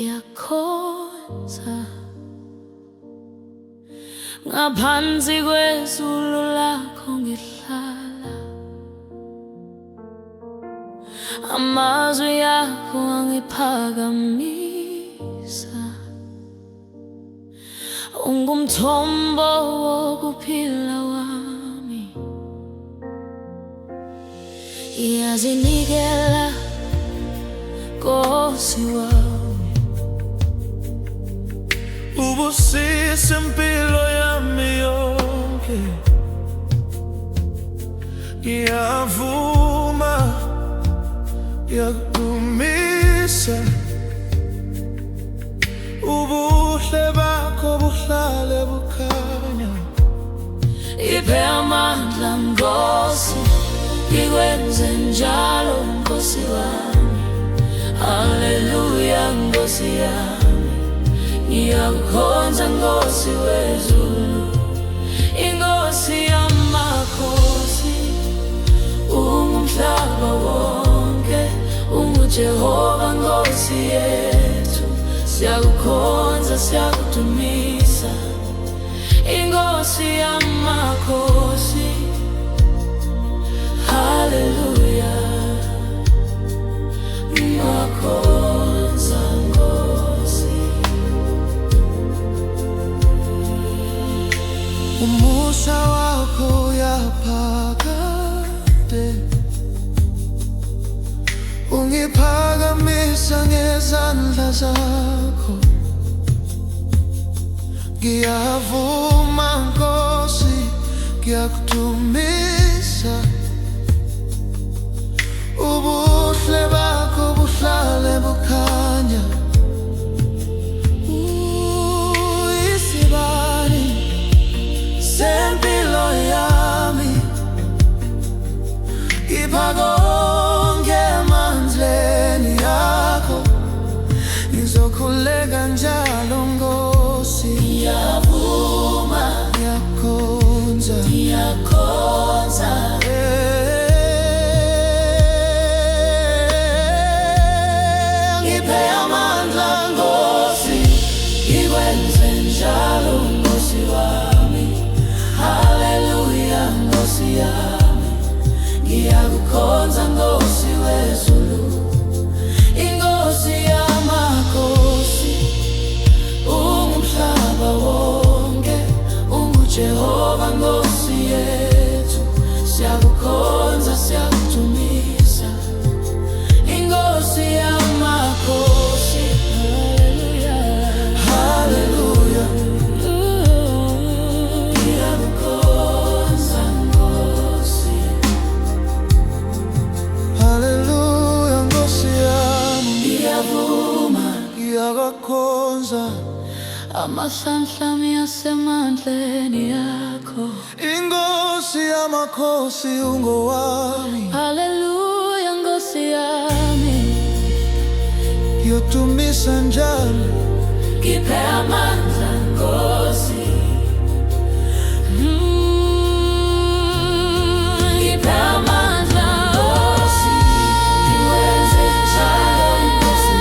iyakhonza ngaphansi kwezulu lakho ngihlala, amazwi akho angiphakamisa, ungumthombo wokuphila wami. Iyazinikela Nkosi wami, ubusise impilo yami yonke. Ngiyavuma, ngiyakudumisa, ubuhle bakho buhlale bukhanya. iphe amandla Nkosi, ngikwenze njalo Nkosi wami. Haleluya Nkosi yami, ngiyakukhonza Nkosi wezulu, iNkosi yamakhosi. Ungumhlaba wonke, unguJehova Nkosi yethu. Siyakukhonza, siyakudumisa, iNkosi yamakhosi. Haleluya, ngiyakhonza Nkosi. Umusa wakho uyaphakade, ungiphakamisa ngezandla zakho. Ngiyavuma Nkosi, ngiyakudumisa, ubuhle bakho buhlale bukhanya. Isibani sempilo yami, ipha konke emandleni akho. Ngizokhuleka njalo Nkosi, Ngiyavuma, ngiyakhonza, ngiyakhonza, ngiphe amandla Nkosi, ngikwenze njalo Nkosi wami. Haleluya Nkosi yami, ngiyakukhonza Nkosi wezulu, iNkosi yamakhosi. Ungumhlaba wonke, unguJehova Nkosi yethu. Siyakukhonza, siyakudumisa, iNkosi yamakhosi. Haleluya, haleluya, ngiyakukhonza Nkosi. haleluya Nkosi yami, Ngiyavuma, ngiyakakhonza. amahlandla ami asemandleni akho. iNkosi yamakhosi ungowami, Haleluya Nkosi yami, ngiyodumisa njalo. ngiphe amandla Nkosi. Ngiphe amandla Nkosi, ngikwenze njalo Nkosi.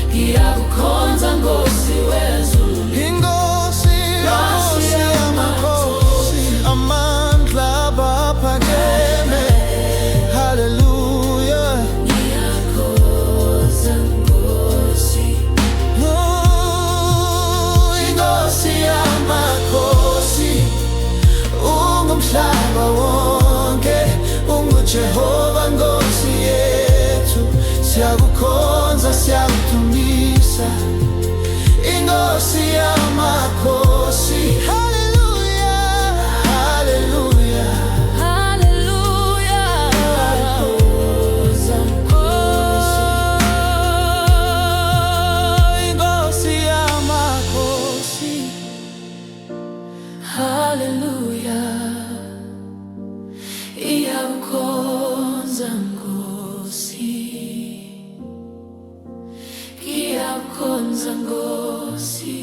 Ngiyakukhonza Nkosi wezulu, iNkosi yamakhosi, amandla aphakeme. Haleluya, ngiyakhonza Nkosi. iNkosi yamakhosi, ungumhlaba wonke, unguJehova Nkosi yethu. Siyakukhonza, siyakudumisa, iNkosi yamakhosi. Haleluya, haleluya, Haleluya, ngiyakhonza Nkosi. iNkosi yamakhosi. Haleluya, iyakukhonza Nkosi. Ngiyakukhonza Nkosi.